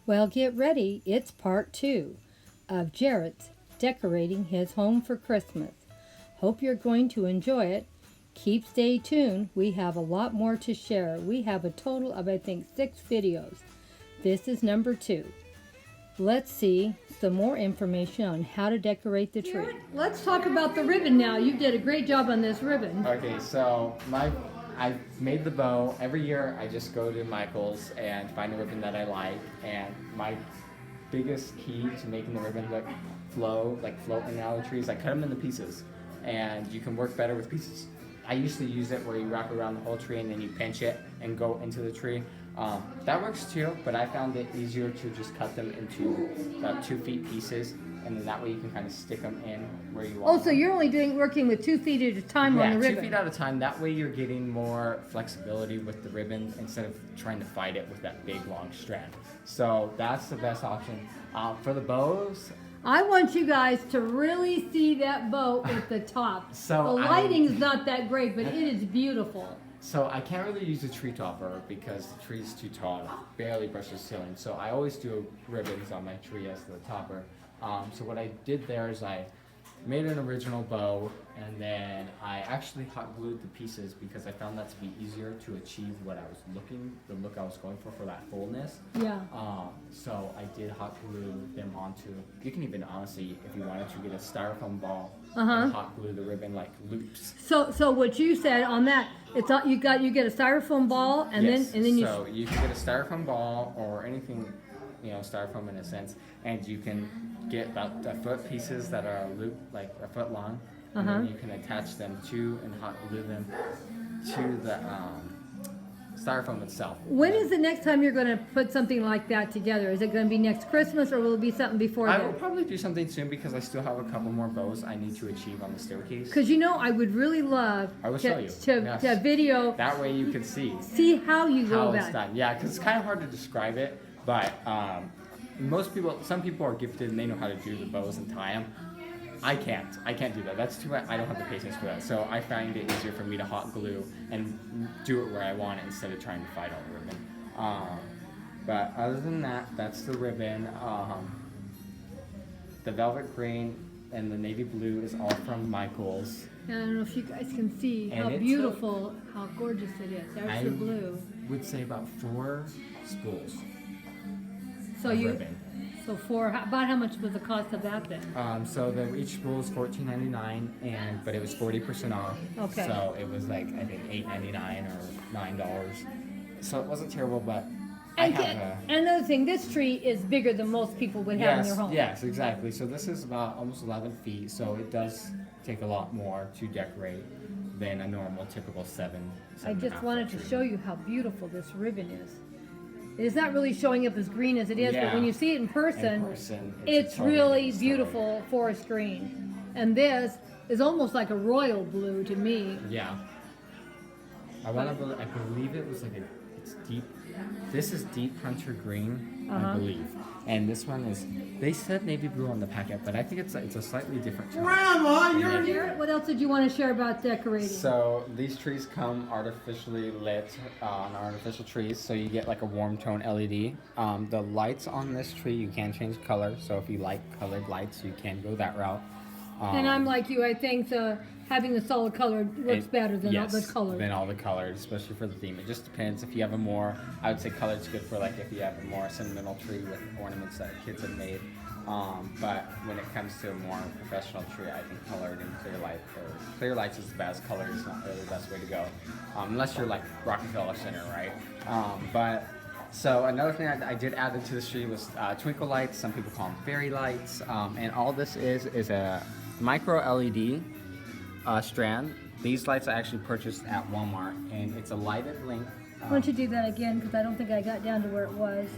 Well, get ready. It's part 2 of Jarrett's decorating his home for Christmas. Hope you're going to enjoy it. Stay tuned. We have a lot more to share. We have a total of, I think, 6 videos. This is number 2. Let's see some more information on how to decorate the tree. Let's talk about the ribbon now. You did a great job on this ribbon. Okay, so I made the bow. Every year I just go to Michael's and find a ribbon that I like, and my biggest key to making the ribbon float in and out of the trees, I cut them into pieces, and you can work better with pieces. I used to use it where you wrap around the whole tree and then you pinch it and go into the tree. That works too, but I found it easier to just cut them into about 2 feet pieces, and then that way you can kind of stick them in where you want. Oh, so you're only working with 2 feet at a time on the ribbon. 2 feet at a time. That way you're getting more flexibility with the ribbon instead of trying to fight it with that big long strand. So that's the best option. For the bows, I want you guys to really see that bow at the top. So the lighting's not that great, but it is beautiful. So I can't really use a tree topper because the tree's too tall. It barely brushes the ceiling. So I always do ribbons on my tree as the topper. So what I did there is I made an original bow, and then I actually hot glued the pieces because I found that to be easier to achieve what I was the look I was going for that fullness. Yeah. So I did hot glue them onto, you can even honestly, if you wanted to, get a styrofoam ball and hot glue the ribbon like loops. So what you said on that, it's you get a styrofoam ball, and yes. then you. So you can get a styrofoam ball or anything, styrofoam in a sense, and you can get about a foot pieces that are looped like a foot long, and then you can attach them to and hot glue them to the styrofoam itself. When is the next time you're going to put something like that together? Is it going to be next Christmas, or will it be something before I that? will probably do something soon because I still have a couple more bows I need to achieve on the staircase. Because I would really love to video. That way you can see how you go how about it's done. Yeah, because it's kind of hard to describe it, but some people are gifted and they know how to do the bows and tie them. I can't do that. That's too much. I don't have the patience for that. So I find it easier for me to hot glue and do it where I want it instead of trying to fight on the ribbon. But other than that, that's the ribbon. The velvet green and the navy blue is all from Michael's. And I don't know if you guys can see how beautiful, how gorgeous it is. There's the blue. I would say about 4 spools. So ribbon. So about how much was the cost of that then? So each spool is $14.99, but it was 40% off. Okay. So it was like I think $8.99 or $9. So it wasn't terrible, but another thing, this tree is bigger than most people would have in their home. Yes, exactly. So this is about almost 11 feet. So it does take a lot more to decorate than a normal typical 7. I just wanted to show you how beautiful this ribbon is. It's not really showing up as green as it is, but when you see it in person it's totally really beautiful forest green. And this is almost like a royal blue to me. Yeah. I believe it was like it's deep. This is deep hunter green, I believe. And this one is, they said navy blue on the packet, but I think it's a slightly different tone. Grandma, you're here. What else did you want to share about decorating? So these trees come artificially lit on artificial trees, so you get like a warm tone LED. The lights on this tree, you can change color, so if you like colored lights, you can go that route. And I'm like you, I think having the solid color works better than all the colors. Than all the colors, especially for the theme. It just depends. If you have I would say colored's good for like if you have a more sentimental tree with ornaments that kids have made. But when it comes to a more professional tree, I think colored and clear lights is the best. Color is not really the best way to go, unless you're like Rockefeller Center, right? So another thing I did add into this tree was twinkle lights. Some people call them fairy lights. And all this is a micro LED strand. These lights I actually purchased at Walmart, and it's a lighted link. Why don't you do that again, because I don't think I got down to where it was.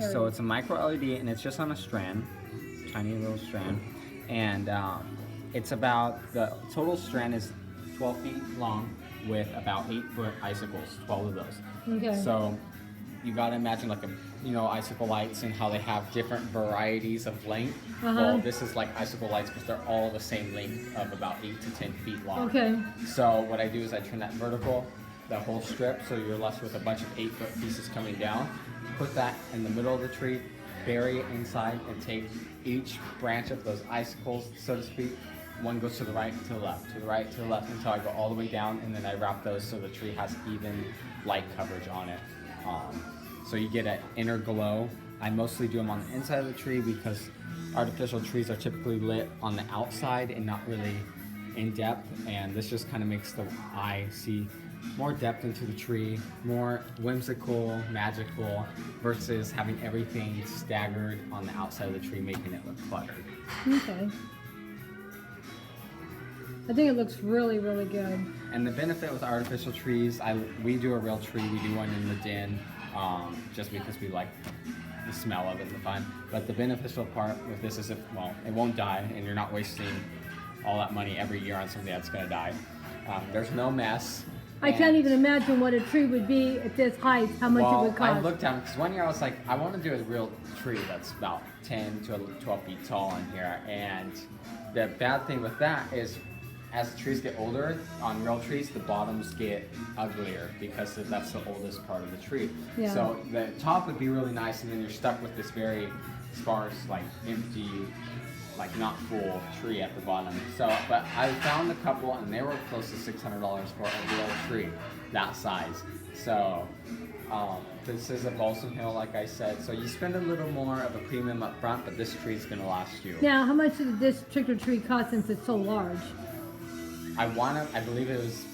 So it's a micro LED, and it's just on a strand, tiny little strand, and it's about, the total strand is 12 feet long with about 8-foot icicles, 12 of those. Okay. So you gotta imagine like icicle lights and how they have different varieties of length. Well, this is like icicle lights, but they're all the same length of about 8 to 10 feet long. Okay. So what I do is I turn that vertical, the whole strip, so you're left with a bunch of 8-foot pieces coming down. Put that in the middle of the tree, bury it inside, and take each branch of those icicles, so to speak. One goes to the right, to the left, to the right, to the left, until I go all the way down, and then I wrap those so the tree has even light coverage on it. So you get an inner glow. I mostly do them on the inside of the tree because artificial trees are typically lit on the outside and not really in depth, and this just kind of makes the eye see more depth into the tree, more whimsical, magical, versus having everything staggered on the outside of the tree, making it look cluttered. Okay. I think it looks really, really good. And the benefit with artificial trees, we do a real tree, we do one in the den, just because we like the smell of it and the fun. But the beneficial part with this is, it won't die, and you're not wasting all that money every year on something that's going to die. There's no mess. I can't even imagine what a tree would be at this height, how much it would cost. I looked down, because one year I was like, I want to do a real tree that's about 10 to 12 feet tall in here. And the bad thing with that is, as the trees get older, on real trees, the bottoms get uglier because that's the oldest part of the tree. Yeah. So the top would be really nice, and then you're stuck with this very sparse, like empty, like not full tree at the bottom. So, but I found a couple, and they were close to $600 for a real tree that size. So this is a balsam hill, like I said. So you spend a little more of a premium up front, but this tree is going to last you. Now, how much did this particular tree cost since it's so large? I believe it was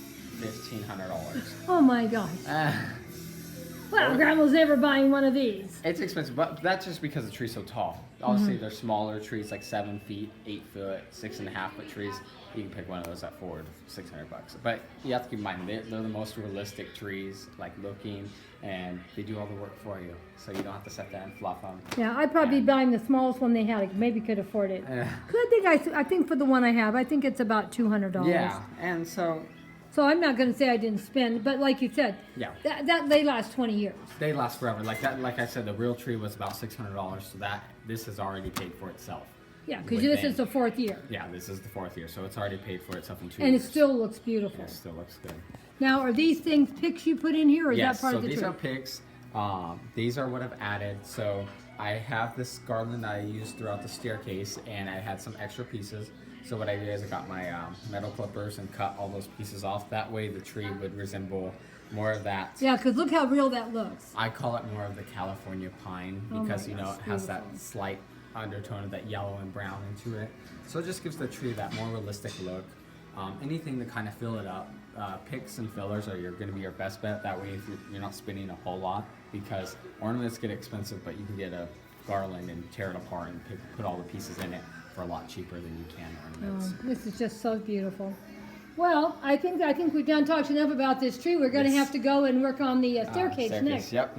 $1,500. Oh my gosh. Well, Grandma's never buying one of these. It's expensive, but that's just because the tree's so tall. Obviously, there's smaller trees like 7 feet, 8 foot, 6.5 foot trees. You can pick one of those at $400 to $600. But you have to keep in mind, they're the most realistic trees, like looking, and they do all the work for you. So you don't have to sit there and fluff them. Yeah, I'd probably be buying the smallest one they had. I maybe could afford it. Cause I think for the one I have, I think it's about $200. Yeah, and so I'm not going to say I didn't spend, but like you said, yeah, that they last 20 years. They last forever. Like that, like I said, the real tree was about $600. So this has already paid for itself. Yeah, because this is the 4th year. Yeah, this is the 4th year, so it's already paid for itself in 2 And years. it still looks beautiful. Yeah, it still looks good. Now, are these things picks you put in here, or is that part of the tree? Yes, so these are picks. These are what I've added. So I have this garland that I used throughout the staircase, and I had some extra pieces. So what I did is I got my metal clippers and cut all those pieces off. That way the tree would resemble more of that. Yeah, because look how real that looks. I call it more of the California pine because, it has that slight undertone of that yellow and brown into it. So it just gives the tree that more realistic look. Anything to kind of fill it up. Picks and fillers are going to be your best bet. That way if you're not spending a whole lot, because ornaments get expensive, but you can get a garland and tear it apart and put all the pieces in it for a lot cheaper than you can ornaments. This is just so beautiful. Well, I think we've done talked enough about this tree. We're going to have to go and work on the staircase next. Yep.